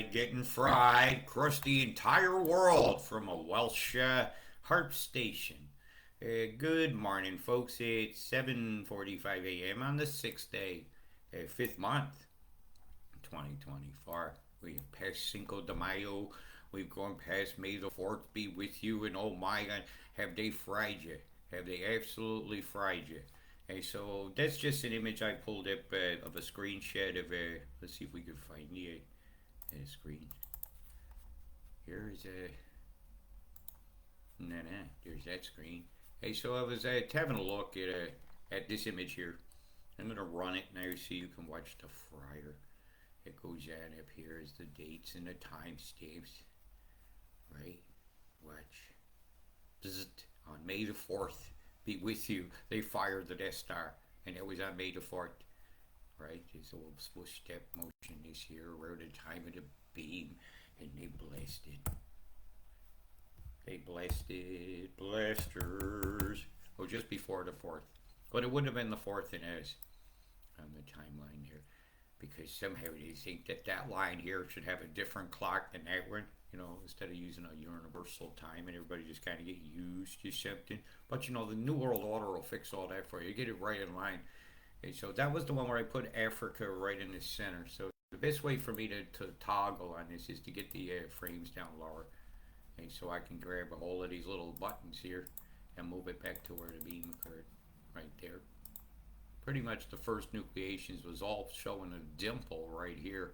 getting fried across the entire world from a Welsh HAARP station. Good morning, folks. It's 7:45 a.m. on the sixth day, fifth month, 2024. We have passed Cinco de Mayo. We've gone past May the 4th be with you. And oh my God, have they fried you? Have they absolutely fried you? And so that's just an image I pulled up of a screenshot of let's see if we can find the screen. Here's there's that screen. Hey, so I was having a look at this image here. I'm gonna run it now so you can watch the fryer. It goes on up here as the dates and the timestamps. Right? Watch. Bzzzt. On May the 4th, be with you. They fired the Death Star, and it was on May the 4th. Right? There's a little swoosh step motion this year around the time of the beam, and they blasted. They blasted blasters. Oh, just before the 4th. But it wouldn't have been the 4th in as on the timeline here, because somehow they think that that line here should have a different clock than that one. You know, instead of using a universal time, and everybody just kind of get used to something. But you know, the New World Order will fix all that for you. Get it right in line. Okay, so that was the one where I put Africa right in the center. So the best way for me to toggle on this is to get the frames down lower. Okay, so I can grab a hold of these little buttons here and move it back to where the beam occurred. Right there. Pretty much the first nucleations was all showing a dimple right here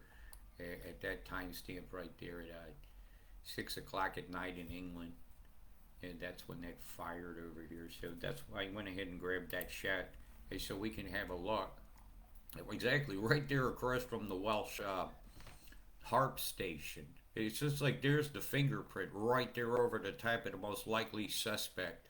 at that timestamp right there at 6 o'clock at night in England. And that's when that fired over here. So that's why I went ahead and grabbed that shot. Okay, so we can have a look. Exactly right there across from the Welsh HAARP station. It's just like there's the fingerprint right there over the top of the most likely suspect.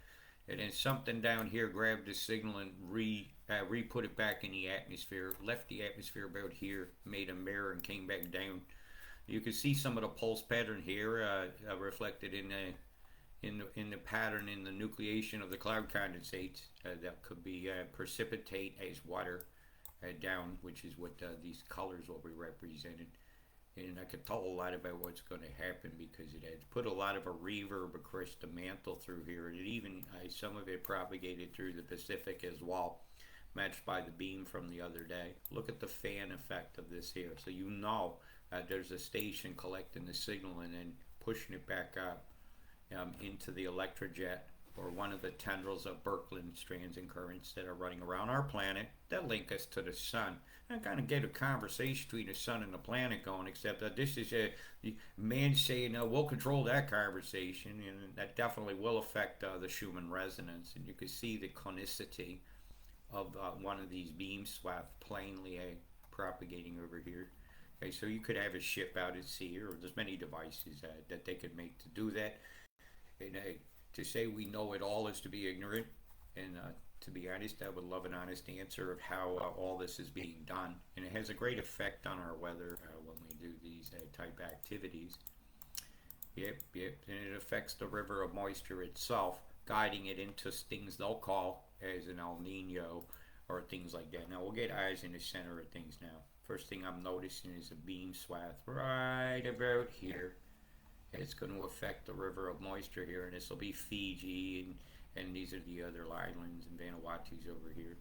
And then something down here grabbed the signal and re-put it back in the atmosphere, left the atmosphere about here, made a mirror and came back down. You can see some of the pulse pattern here reflected in the pattern in the nucleation of the cloud condensates that could be precipitate as water down, which is what these colors will be represented. And I could tell a lot about what's going to happen because it had put a lot of a reverb across the mantle through here, and it even some of it propagated through the Pacific as well, matched by the beam from the other day. Look at the fan effect of this here, so you know there's a station collecting the signal and then pushing it back up into the electrojet, or one of the tendrils of Birkeland strands and currents that are running around our planet that link us to the sun. And kind of get a conversation between the sun and the planet going, except that this is a man saying, we'll control that conversation, and that definitely will affect the Schumann resonance. And you can see the conicity of one of these beam swaths plainly propagating over here. Okay, so you could have a ship out at sea, or there's many devices that they could make to do that. And to say we know it all is to be ignorant, and to be honest, I would love an honest answer of how all this is being done. And it has a great effect on our weather when we do these type activities. Yep. And it affects the river of moisture itself, guiding it into things they'll call as an El Nino or things like that. Now we'll get eyes in the center of things now. First thing I'm noticing is a beam swath right about here. It's going to affect the river of moisture here, and this will be Fiji, and these are the other islands and Vanuatu's over here.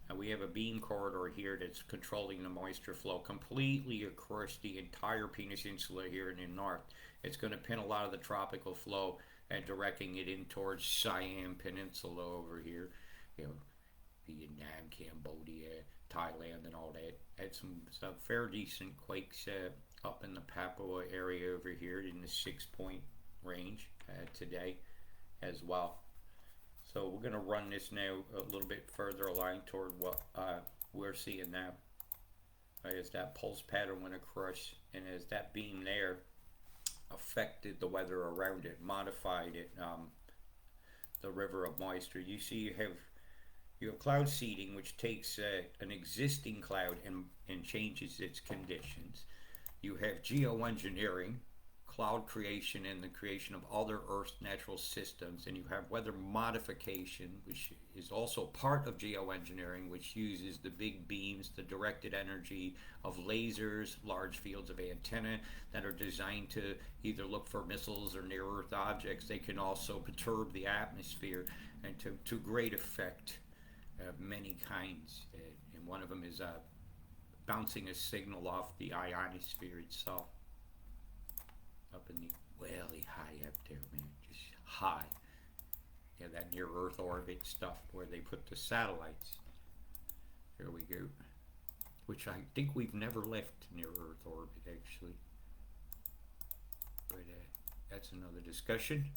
And we have a beam corridor here that's controlling the moisture flow completely across the entire Peninsula here in the north. It's going to pin a lot of the tropical flow and directing it in towards Siam Peninsula over here. You know, Vietnam, Cambodia, Thailand, and all that. Had some fair decent quakes up in the Papua area over here in the 6-point range today as well. So we're going to run this now a little bit further aligned toward what we're seeing now. As that pulse pattern went across, and as that beam there affected the weather around it, modified it, the river of moisture. You see you have cloud seeding, which takes an existing cloud and changes its conditions. You have geoengineering, cloud creation and the creation of other Earth's natural systems. And you have weather modification, which is also part of geoengineering, which uses the big beams, the directed energy of lasers, large fields of antenna that are designed to either look for missiles or near Earth objects. They can also perturb the atmosphere and to great effect, many kinds. And one of them is bouncing a signal off the ionosphere itself. Up in the really high up there, man, just high. Yeah, that near Earth orbit stuff where they put the satellites. There we go. Which I think we've never left near Earth orbit, actually. But that's another discussion.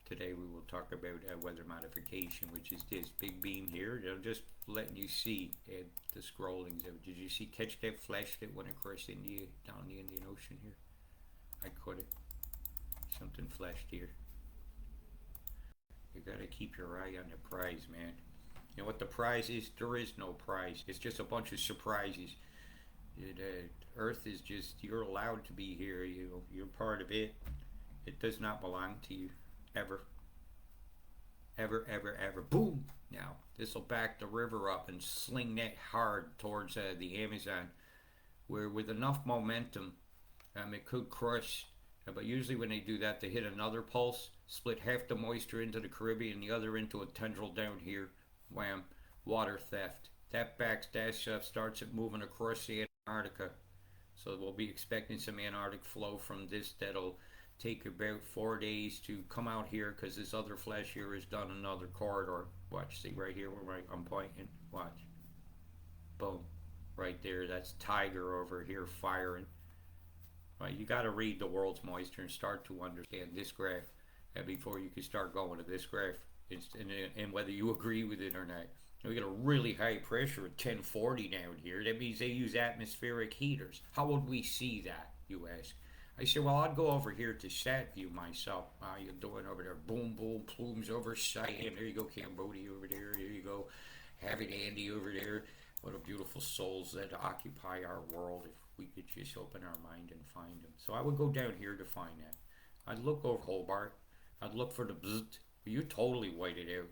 Today we will talk about weather modification, which is this big beam here. They're just letting you see the scrollings of. Did you see catch that flash that went across India, down the Indian Ocean here? I caught it. Something flashed here. You gotta keep your eye on the prize, man. You know what the prize is? There is no prize. It's just a bunch of surprises. Earth is just, you're allowed to be here. You're part of it. It does not belong to you. Ever. Ever, ever, ever. Boom! Now, this will back the river up and sling that hard towards the Amazon, where with enough momentum, it could crush, but usually when they do that, they hit another pulse, split half the moisture into the Caribbean, the other into a tendril down here. Wham! Water theft. That backs that stuff, starts it moving across the Antarctica. So we'll be expecting some Antarctic flow from this that'll take about 4 days to come out here, because this other flash here has done another corridor. Watch, see right here where I'm pointing. Watch. Boom. Right there. That's Tiger over here firing. Right, you got to read the world's moisture and start to understand this graph before you can start going to this graph and whether you agree with it or not. We got a really high pressure at 1040 down here. That means they use atmospheric heaters. How would we see that, you ask? I said, well, I'd go over here to sat view myself. How you doing over there? Boom, boom, plumes over Siam. There you go, Cambodia over there. There you go, Having Andy over there. What a beautiful souls that occupy our world if we could just open our mind and find them. So I would go down here to find that. I'd look over Hobart. I'd look for the bzzzt. You totally white it out.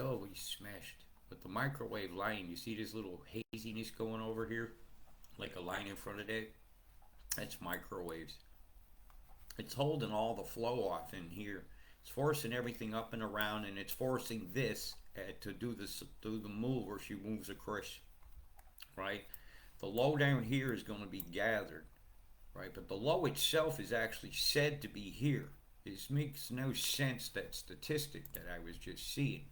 Oh, we smashed. With the microwave line, you see this little haziness going over here? Like a line in front of that? That's microwaves. It's holding all the flow off in here. It's forcing everything up and around, and it's forcing this to do the move where she moves across, right? The low down here is going to be gathered, right? But the low itself is actually said to be here. This makes no sense, that statistic that I was just seeing.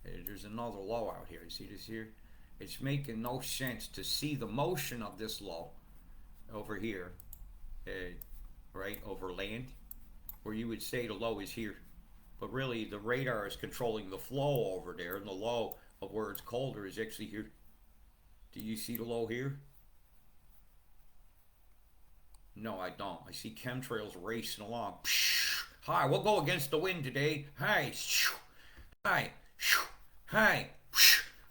There's another low out here. You see this here? It's making no sense to see the motion of this low over here, right, over land, where you would say the low is here. But really, the radar is controlling the flow over there, and the low of where it's colder is actually here. Do you see the low here? No, I don't. I see chemtrails racing along. Hi, we'll go against the wind today. Hi, hi, hi,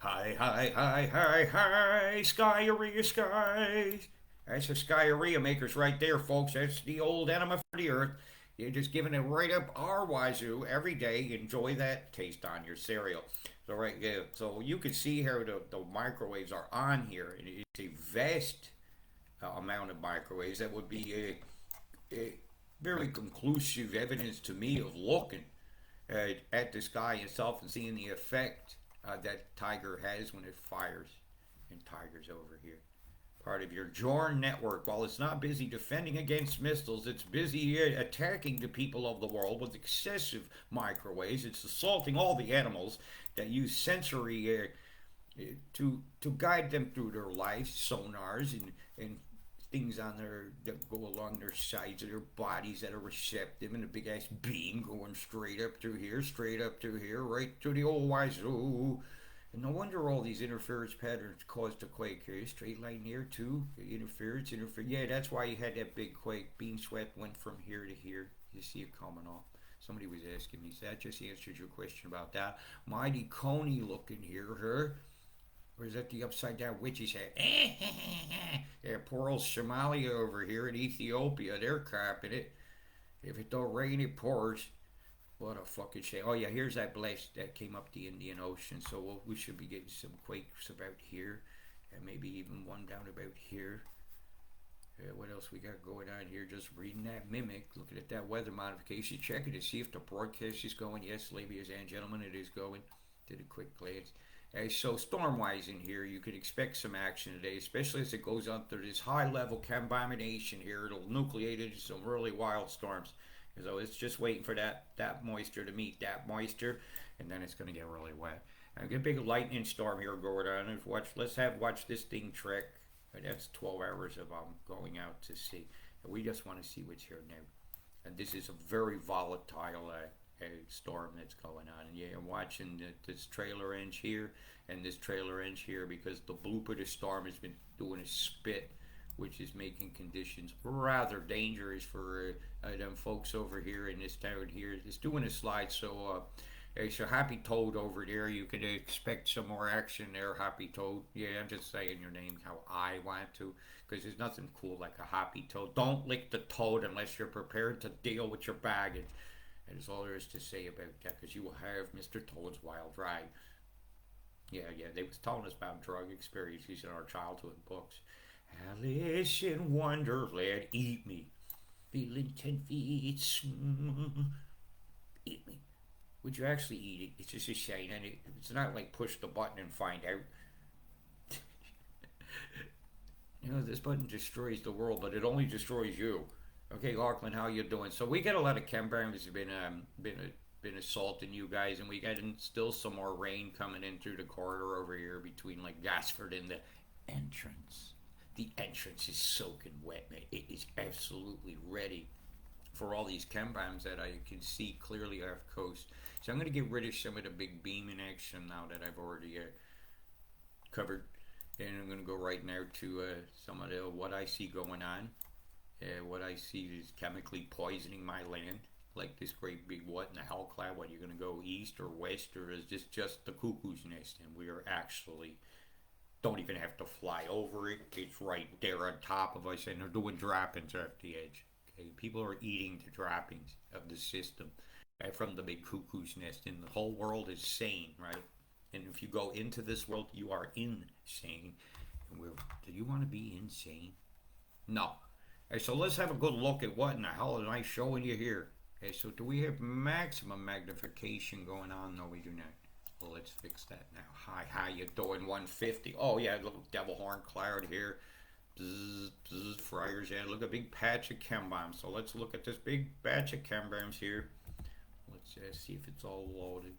hi, hi, hi, hi, hi, skyria, skies. That's the skyria makers right there, folks. That's the old enema for the earth. You're just giving it right up our wazoo every day. Enjoy that taste on your cereal. So right, yeah. So you can see how the microwaves are on here, and it's a vast amount of microwaves. That would be a very conclusive evidence to me of looking at the sky itself and seeing the effect that Tiger has when it fires. And Tiger's over here. Part of your Jorn network. While it's not busy defending against missiles, it's busy attacking the people of the world with excessive microwaves. It's assaulting all the animals that use sensory to guide them through their lives, sonars and things on their that go along their sides of their bodies that are receptive, and a big ass beam going straight up through here, right to the old wazoo. And no wonder all these interference patterns caused a quake here. Straight line here too. Interference. Yeah, that's why you had that big quake. Beam swept went from here to here. You see it coming off. Somebody was asking me, so that just answered your question about that. Mighty Coney looking here, her. Or is that the upside down witch's head? Yeah, poor old Somalia over here in Ethiopia, they're crapping it. If it don't rain, it pours. What a fucking shame. Oh, yeah, here's that blast that came up the Indian Ocean. So we should be getting some quakes about here. And maybe even one down about here. What else we got going on here? Just reading that mimic, looking at that weather modification, checking to see if the broadcast is going. Yes, ladies and gentlemen, it is going. Did a quick glance. So storm-wise in here, you could expect some action today, especially as it goes on through this high-level combination here. It'll nucleate into some really wild storms. So it's just waiting for that moisture to meet that moisture, and then it's going to get really wet. I get a big lightning storm here going on. Let's watch this thing trek. That's 12 hours of going out to sea. And we just want to see what's here now. And this is a very volatile storm that's going on. And yeah, I'm watching this trailer edge here and this trailer edge here because the bloop of the storm has been doing a spit, which is making conditions rather dangerous for them folks over here in this town here. It's doing a slide, so Happy Toad over there, you can expect some more action there, Happy Toad. Yeah, I'm just saying your name how I want to, because there's nothing cool like a Happy Toad. Don't lick the toad unless you're prepared to deal with your baggage. That is all there is to say about that, because you will have Mr. Toad's wild ride. Yeah, they was telling us about drug experiences in our childhood books. Alice in Wonderland, eat me. Feeling 10 feet small. Eat me. Would you actually eat it? It's just a shame, and it's not like push the button and find out. This button destroys the world, but it only destroys you. Okay, Lachlan, how you doing? So we got a lot of chembrams have been assaulting you guys, and we got still some more rain coming in through the corridor over here between like Gosford and the entrance. The entrance is soaking wet, man. It is absolutely ready for all these chembrams that I can see clearly off coast. So I'm going to get rid of some of the big beaming action now that I've already covered. And I'm going to go right now to some of what I see going on. What I see is chemically poisoning my land. Like this great big what in the hell cloud? What, you're going to go east or west, or is this just the cuckoo's nest? And we are actually, don't even have to fly over it. It's right there on top of us, and they're doing droppings off the edge. Okay? People are eating the droppings of the system from the big cuckoo's nest, and the whole world is sane, right? And if you go into this world, you are insane. And do you want to be insane? No. Okay, so let's have a good look at what in the hell am I showing you here. Okay, so do we have maximum magnification going on? No, we do not. Well, let's fix that now. Hi, how you doing? 150. Oh yeah, little devil horn cloud here. Bzz, bzz, fryers. Yeah, look, a big patch of chem bombs. So let's look at this big batch of chem bombs here. Let's see if it's all loaded.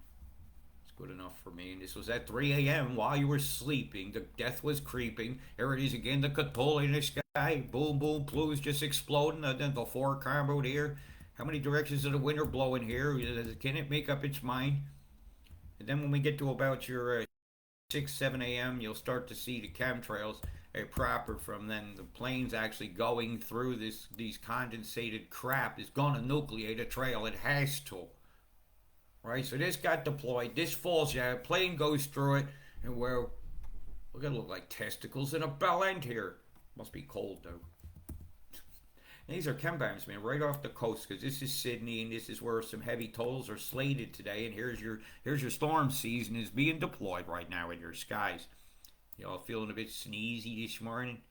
It's good enough for me. And this was at 3 a.m. while you were sleeping. The death was creeping. Here it is again, the Cthulhu in the sky. Boom, boom, plumes just exploding. And then the four combo here. How many directions of the wind are blowing here? Can it make up its mind? And then when we get to about your 6, 7 a.m., you'll start to see the chemtrails proper from then the planes actually going through these condensated crap is going to nucleate a trail. It has to. Right? So this got deployed. This falls out. Plane goes through it. And we're going to look like testicles in a bell end here. Must be cold, though. These are chem bombs, man, right off the coast, because this is Sydney, and this is where some heavy totals are slated today. And here's your storm season is being deployed right now in your skies. Y'all feeling a bit sneezy this morning?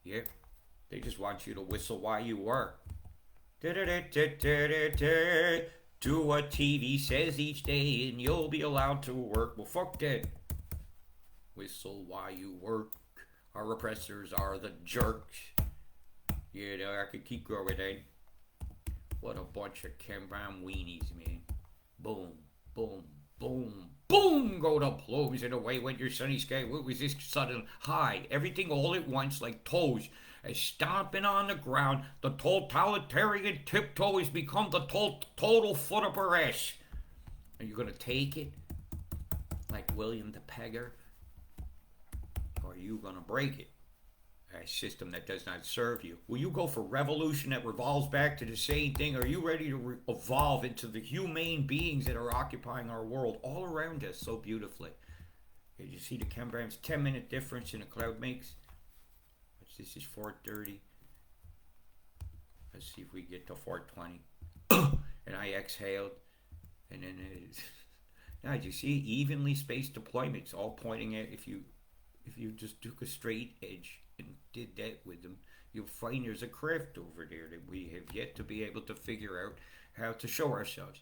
Yeah, they just want you to whistle while you work. Do what TV says each day, and you'll be allowed to work. Well, fuck that. Whistle while you work. Our oppressors are the jerks. Yeah, I could keep going, eh? What a bunch of chembram weenies, man. Boom, boom, boom, boom, go the plumes, and away went your sunny sky. What was this sudden high? Everything all at once like toes. Stomping on the ground, the totalitarian tiptoe has become the total foot up her ass. Are you going to take it? Like William the Pegger? Or are you going to break it? A system that does not serve you. Will you go for revolution that revolves back to the same thing? Are you ready to evolve into the humane beings that are occupying our world all around us so beautifully? You see the chembrams, 10-minute difference in a cloud makes. This is 430. Let's see if we get to 420. And I exhaled. And then now you see evenly spaced deployments all pointing at, if you just took a straight edge and did that with them, you'll find there's a craft over there that we have yet to be able to figure out how to show ourselves.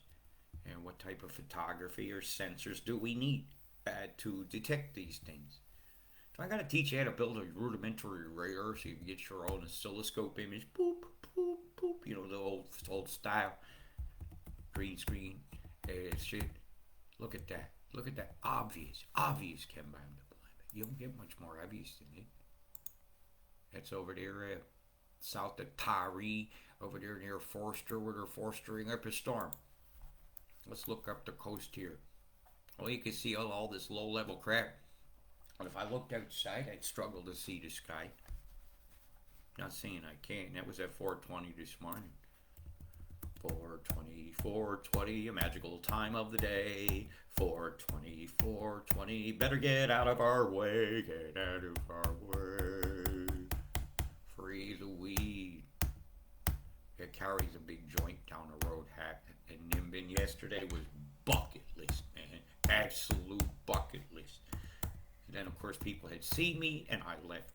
And what type of photography or sensors do we need to detect these things? So I got to teach you how to build a rudimentary radar so you can get your own oscilloscope image. Boop, boop, boop. You know, the old style. Green screen. Shit. Look at that. Look at that. Obvious chembram deployment. You don't get much more obvious than it. That's over there south of Tari, over there near Forster, where they're forstering up a storm. Let's look up the coast here. Well, you can see all this low-level crap. And if I looked outside, I'd struggle to see the sky. Not saying I can't. That was at 4:20 this morning. 4:20, a magical time of the day. 4:20, better get out of our way. Get out of our way. Free the weed. It carries a big joint down the road. And Nimbin yesterday was bucket list, man. Absolute bucket list. And then, of course, people had seen me, and I left.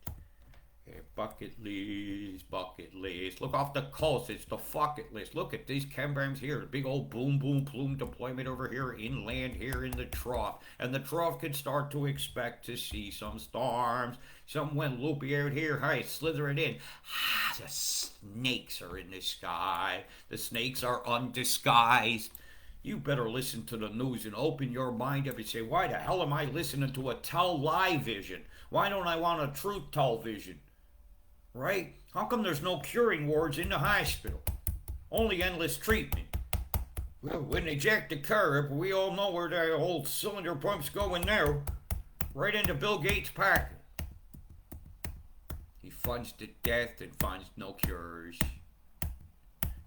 Bucket list. Look off the coast. It's the bucket list. Look at these chembrams here. The big old boom plume deployment over here inland here in the trough. And the trough could start to expect to see some storms. Some went loopy out here. Hi, slithering in. The snakes are in the sky. The snakes are undisguised. You better listen to the news and open your mind up and say, why the hell am I listening to a television? Why don't I want a truth television? Right? How come there's no curing wards in the hospital? Only endless treatment. Well, when they jack the car up, we all know where the old cylinder pump's going now. Right into Bill Gates' pocket. He funds the death and funds no cures.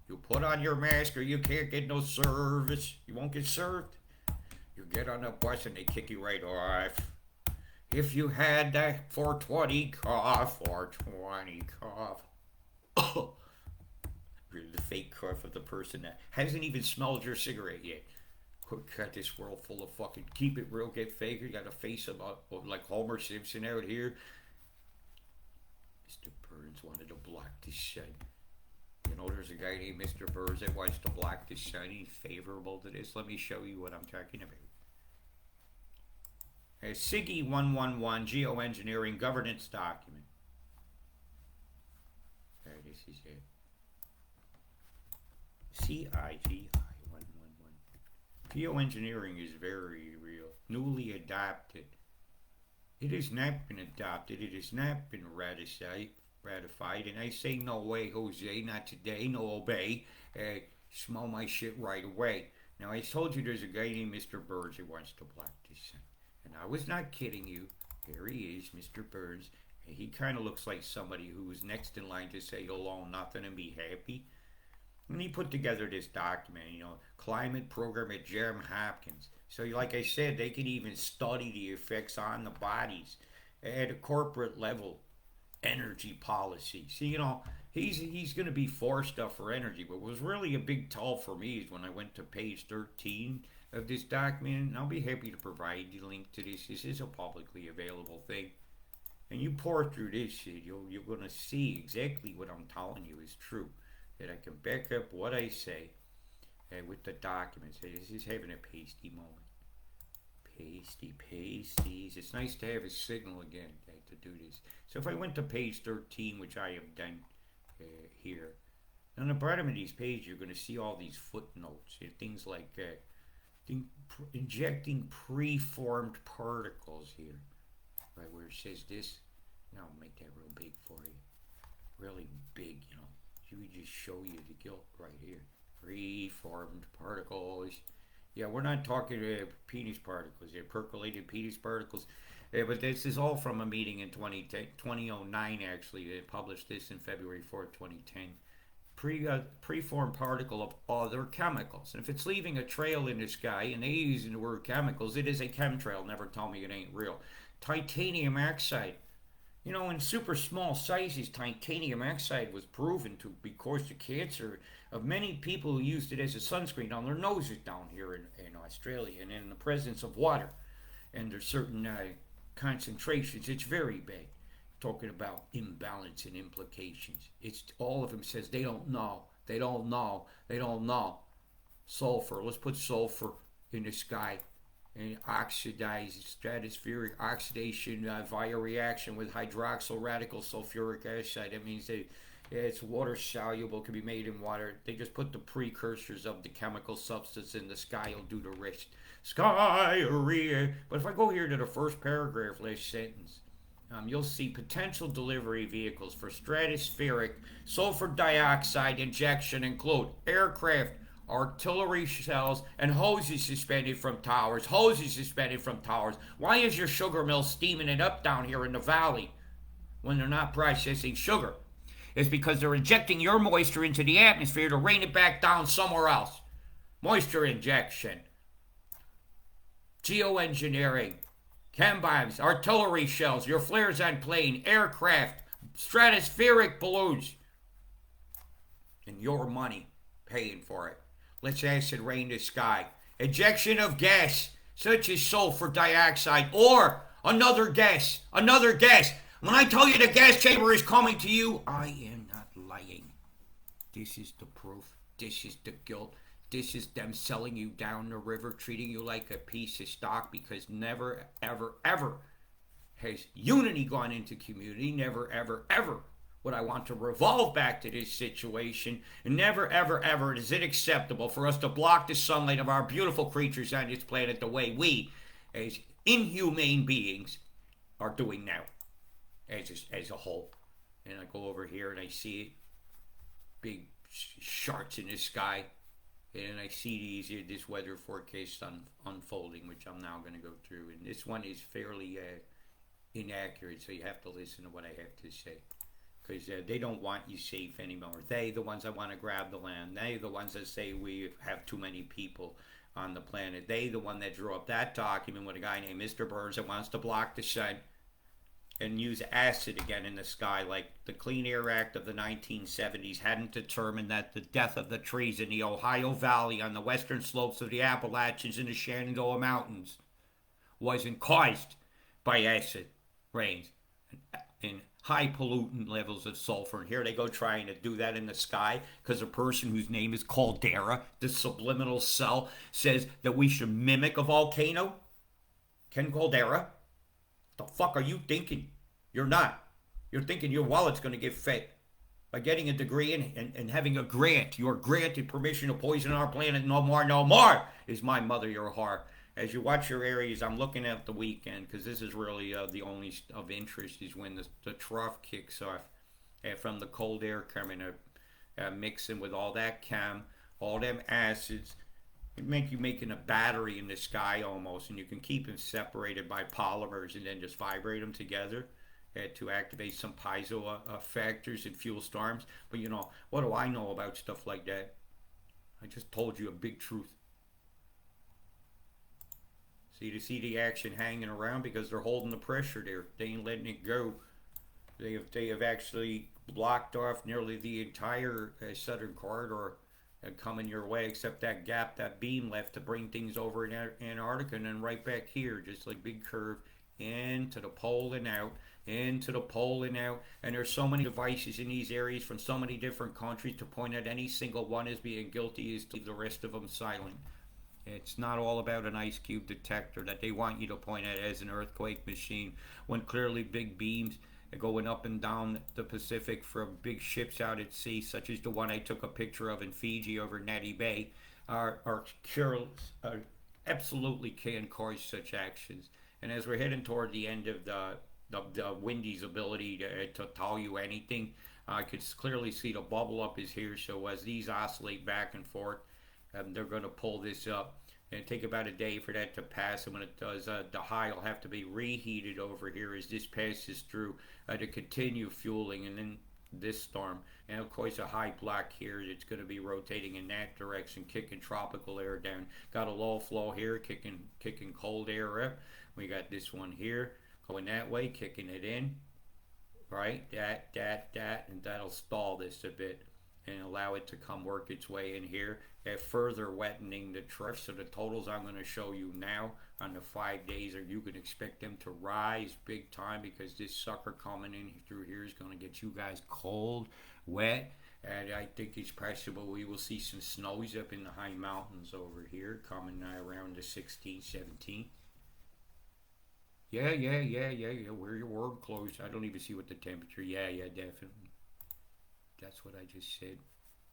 You put on your mask or you can't get no service. You won't get served. You get on the bus and they kick you right off. If you had that 420 cough, 420 cough. Really the fake cough of the person that hasn't even smelled your cigarette yet. Got this world full of fucking keep it real, get fake. You got a face of like Homer Simpson out here. Mr. Burns wanted to block the sun. You know, there's a guy named Mr. Burns that wants to block the sun. He's favorable to this. Let me show you what I'm talking about. A SIGI 111 Geoengineering Governance Document. There, this is it. CIGI 111. Geoengineering is very real. Newly adopted. It has not been adopted. It has not been ratified. And I say no way, Jose, not today, no obey. Smell my shit right away. Now, I told you there's a guy named Mr. Burns who wants to block this thing. And I was not kidding you. Here he is, Mr. Burns. He kind of looks like somebody who was next in line to say you'll own nothing and be happy. And he put together this document, you know, climate program at Johns Hopkins. So like I said, they can even study the effects on the bodies at a corporate level. Energy policy. See, you know, he's going to be for stuff for energy. But what was really a big tell for me is when I went to page 13 of this document, and I'll be happy to provide the link to this. This is a publicly available thing. And you pour through this shit, you're going to see exactly what I'm telling you is true. That I can back up what I say with the documents. This is having a pasty moment. Pasties. It's nice to have a signal again to do this. So if I went to page 13, which I have done here, on the bottom of these pages, you're going to see all these footnotes. Things like injecting preformed particles here. Right where it says this. Now I'll make that real big for you. Really big, you know. Should we just show you the guilt right here? Preformed particles. Yeah, we're not talking penis particles here, percolated penis particles. But this is all from a meeting in 2009, actually. They published this in February 4th, 2010. preformed particle of other chemicals. And if it's leaving a trail in the sky, and they use the word chemicals, it is a chemtrail. Never tell me it ain't real. Titanium oxide. You know, in super small sizes, titanium oxide was proven to be cause to cancer of many people who used it as a sunscreen on their noses down here in Australia and in the presence of water. And there's certain concentrations. It's very bad. Talking about imbalance and implications. It's all of them says they don't know. They don't know. They don't know. Sulfur. Let's put sulfur in the sky and oxidize stratospheric oxidation via reaction with hydroxyl radical sulfuric acid. That means it's water soluble, can be made in water. They just put the precursors of the chemical substance in the sky, will do the rest. Skyria. But if I go here to the first paragraph, last sentence, you'll see potential delivery vehicles for stratospheric sulfur dioxide injection include aircraft, artillery shells, and hoses suspended from towers. Hoses suspended from towers. Why is your sugar mill steaming it up down here in the valley when they're not processing sugar? It's because they're injecting your moisture into the atmosphere to rain it back down somewhere else. Moisture injection. Geoengineering. Chem bombs, artillery shells, your flares on plane, aircraft, stratospheric balloons. And your money paying for it. Let's acid rain the sky. Ejection of gas, such as sulfur dioxide, or another gas. Another gas. When I tell you the gas chamber is coming to you, I am not lying. This is the proof. This is the guilt. This is them selling you down the river, treating you like a piece of stock, because never, ever, ever has unity gone into community. Never, ever, ever would I want to revolve back to this situation. And never, ever, ever is it acceptable for us to block the sunlight of our beautiful creatures on this planet the way we, as inhumane beings, are doing now, as a whole. And I go over here and I see it, big sharks in the sky. And I see this weather forecast unfolding, which I'm now going to go through. And this one is fairly inaccurate, so you have to listen to what I have to say. Because they don't want you safe anymore. They, the ones that want to grab the land. They, the ones that say we have too many people on the planet. They, the one that drew up that document with a guy named Mr. Burns that wants to block the sun and use acid again in the sky, like the Clean Air Act of the 1970s hadn't determined that the death of the trees in the Ohio Valley on the western slopes of the Appalachians and the Shenandoah Mountains wasn't caused by acid rains and high pollutant levels of sulfur. And here they go trying to do that in the sky because a person whose name is Caldera, the subliminal cell, says that we should mimic a volcano. Ken Caldera? The fuck are you thinking? You're not. You're thinking your wallet's going to get fed. By getting a degree and having a grant. You're granted permission to poison our planet. No more, no more, is my mother, your heart. As you watch your areas, I'm looking at the weekend, because this is really the only of interest, is when the trough kicks off from the cold air coming up, mixing with all that chem, all them acids. It make you making a battery in the sky almost, and you can keep them separated by polymers and then just vibrate them together to activate some piezo factors and fuel storms. But you know, what do I know about stuff like that? I just told you a big truth. See the action hanging around because they're holding the pressure there. They ain't letting it go. They have actually blocked off nearly the entire southern corridor coming your way, except that gap, that beam left to bring things over in Antarctica, and then right back here, just like big curve into the pole and out, into the pole and out. And there's so many devices in these areas from so many different countries to point at any single one as being guilty is to leave the rest of them silent. It's not all about an ice cube detector that they want you to point at as an earthquake machine, when clearly big beams going up and down the Pacific from big ships out at sea, such as the one I took a picture of in Fiji over Natty Bay, are absolutely can cause such actions. And as we're heading toward the end of the Windy's ability to tell you anything, I could clearly see the bubble up is here. So as these oscillate back and forth, they're going to pull this up. And it'll take about a day for that to pass, and when it does, the high will have to be reheated over here as this passes through to continue fueling. And then this storm. And of course, a high block here that's going to be rotating in that direction, kicking tropical air down. Got a low flow here, kicking cold air up. We got this one here going that way, kicking it in, right? That, and that'll stall this a bit and allow it to come work its way in here, further wettening the drift. So the totals I'm going to show you now on the 5 days, or you can expect them to rise big time, because this sucker coming in through here is going to get you guys cold, wet, and I think it's possible we will see some snows up in the high mountains over here coming around the 16th, 17th. Yeah. Wear your word clothes. I don't even see what the temperature. Yeah, definitely. That's what I just said.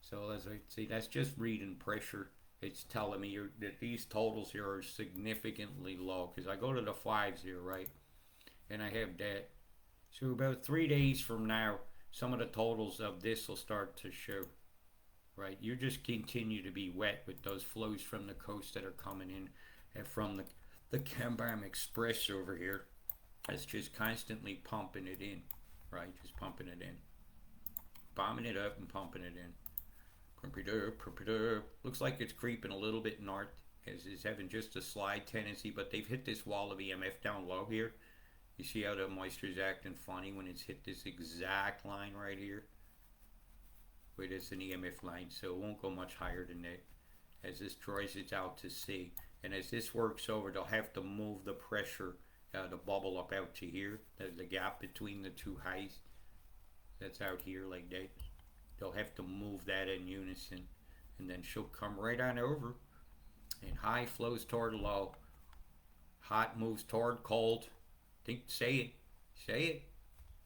So as I see, that's just reading pressure. It's telling me that these totals here are significantly low, because I go to the fives here, right? And I have that. So about 3 days from now, some of the totals of this will start to show, right? You just continue to be wet with those flows from the coast that are coming in, and from the Cambam Express over here. It's just constantly pumping it in, right? Just pumping it in. Bombing it up and pumping it in. Pump it up. Looks like it's creeping a little bit north, as it's having just a slide tendency, but they've hit this wall of EMF down low here. You see how the moisture is acting funny when it's hit this exact line right here? Where it's an EMF line, so it won't go much higher than that as this dries it out to sea. And as this works over, they'll have to move the pressure, the bubble up out to here. There's the gap between the two highs. That's out here like that. They'll have to move that in unison, and then she'll come right on over. And high flows toward low. Hot moves toward cold. Say it,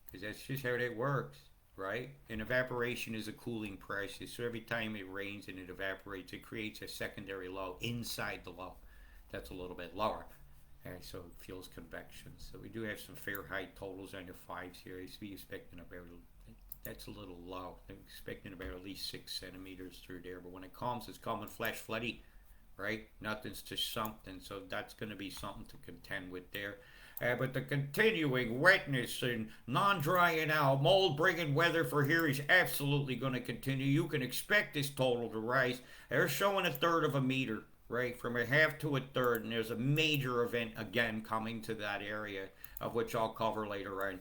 because that's just how that works, right? And evaporation is a cooling process. So every time it rains and it evaporates, it creates a secondary low inside the low. That's a little bit lower. And so it fuels convection. So we do have some Fahrenheit totals on the fives here. I be expecting about, that's a little low. I'm expecting about at least 6 centimeters through there. But when it comes, it's coming flash floody, right? Nothing's to something. So that's going to be something to contend with there. But the continuing wetness and non-drying out, mold-bringing weather for here is absolutely going to continue. You can expect this total to rise. They're showing 1/3 of a meter, right, from 1/2 to 1/3, and there's a major event again coming to that area, of which I'll cover later on.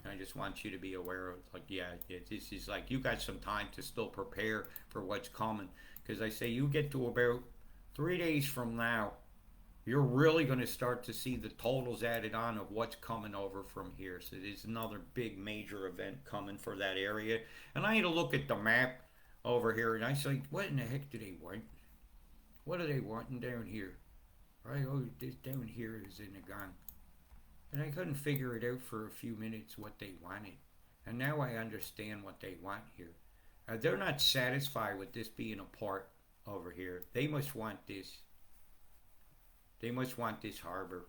I just want you to be aware of, like, this is like, you got some time to still prepare for what's coming, because I say you get to about 3 days from now, you're really going to start to see the totals added on of what's coming over from here. So there's another big major event coming for that area. And I need to look at the map over here, and I say, what in the heck do they want? What are they wanting down here? Right, oh, this down here is in the gun. And I couldn't figure it out for a few minutes what they wanted. And now I understand what they want here. They're not satisfied with this being a part over here. They must want this. They must want this harbor.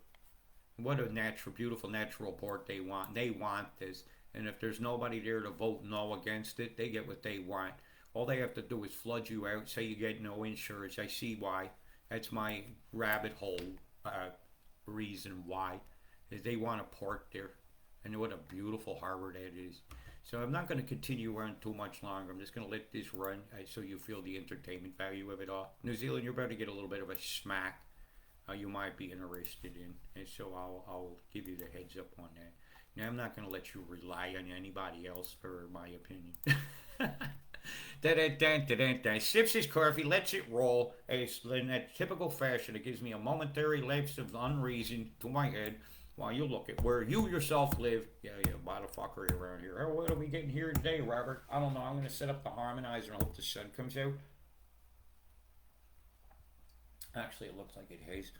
What a natural, beautiful natural port they want. They want this. And if there's nobody there to vote no against it, they get what they want. All they have to do is flood you out, say you get no insurance. I see why. That's my rabbit hole reason why. Is they want a port there. And what a beautiful harbor that is. So I'm not going to continue on too much longer. I'm just going to let this run so you feel the entertainment value of it all. New Zealand, you're about to get a little bit of a smack. You might be interested in, and so I'll give you the heads up on that. Now, I'm not going to let you rely on anybody else for my opinion. Sips his coffee, lets it roll in that typical fashion. It gives me a momentary lapse of unreason to my head while you look at where you yourself live. Yeah, motherfucker around here. Oh, what are we getting here today, Robert? I don't know. I'm going to set up the harmonizer and hope the sun comes out. Actually, it looks like it has.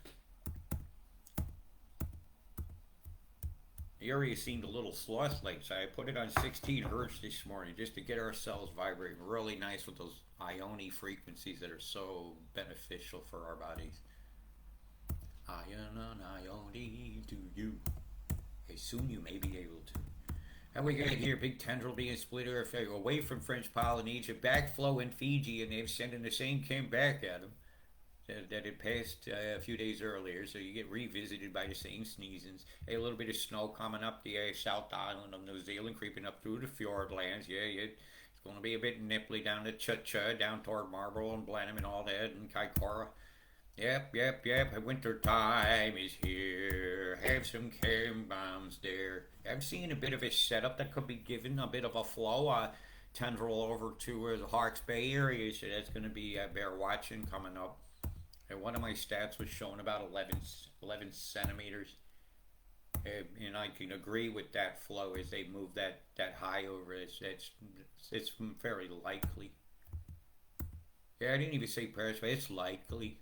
The area seemed a little sloth late, so I put it on 16 hertz this morning just to get ourselves vibrating really nice with those ione frequencies that are so beneficial for our bodies. Ione to you. Hey, soon you may be able to. And we got here, big tendril being split away from French Polynesia, backflow in Fiji, and they're sending the same came back at them. that had passed a few days earlier, so you get revisited by the same seasons. A little bit of snow coming up the South Island of New Zealand, creeping up through the fjord lands. Yeah, yeah. It's going to be a bit nipply down to Cha down toward Marlborough and Blenheim and all that, and Kaikoura. Yep, yep, yep. Winter time is here. Have some cam bombs there. I'm seeing a bit of a setup that could be given a bit of a flow. Tendril over to the Hawke's Bay area, so that's going to be bear watching coming up. And one of my stats was showing about 11 centimeters. And I can agree with that flow as they move that high over. It's very likely. Yeah, I didn't even say prayers, but it's likely.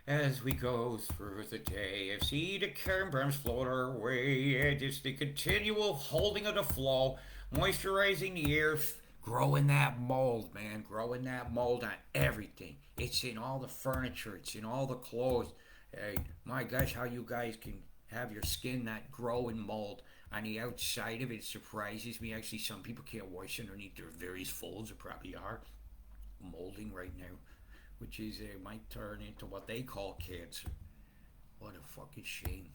As we go through the day, I see the cairnbrams float our way. It's the continual holding of the flow, moisturizing the air, growing that mold, man. Growing that mold on everything. It's in all the furniture, it's in all the clothes. Hey, my gosh, how you guys can have your skin that grow and mold on the outside of it surprises me. Actually, some people can't wash underneath their various folds, or probably are molding right now, which is might turn into what they call cancer. What a fucking shame.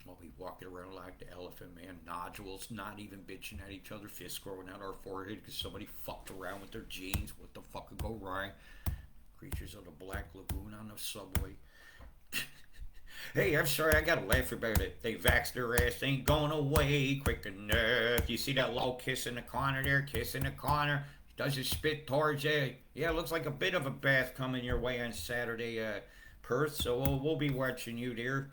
We'll be walking around like the elephant man, nodules, not even bitching at each other, fists growing out our forehead because somebody fucked around with their jeans. What the fuck could go wrong? Creatures of the Black Lagoon on the subway. Hey, I'm sorry, I gotta laugh about it. They vaxxed their ass, ain't going away quick enough. You see that low kiss in the corner there? Kiss in the corner. Does it spit towards you? Yeah, it looks like a bit of a bath coming your way on Saturday, Perth. So we'll be watching you there.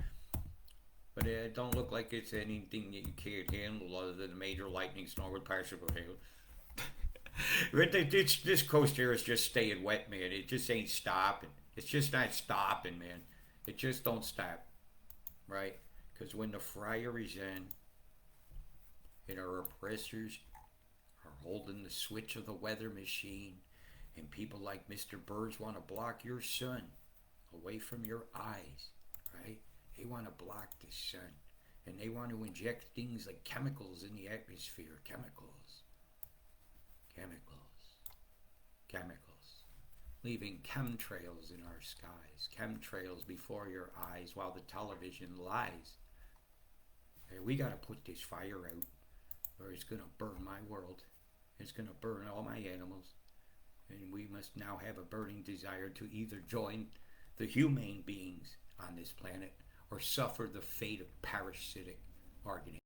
But it don't look like it's anything that you can't handle other than a major lightning storm with partial hail. But this coast here is just staying wet, man. It just ain't stopping. It's just not stopping, man. It just don't stop, right? Because when the fryer is in and our oppressors are holding the switch of the weather machine, and people like Mr. Birds want to block your sun away from your eyes, right? They want to block the sun, and they want to inject things like chemicals in the atmosphere. Chemicals, chemicals, leaving chemtrails in our skies, chemtrails before your eyes while the television lies. Hey, we got to put this fire out, or it's going to burn my world. It's going to burn all my animals. And we must now have a burning desire to either join the humane beings on this planet or suffer the fate of parasitic organisms.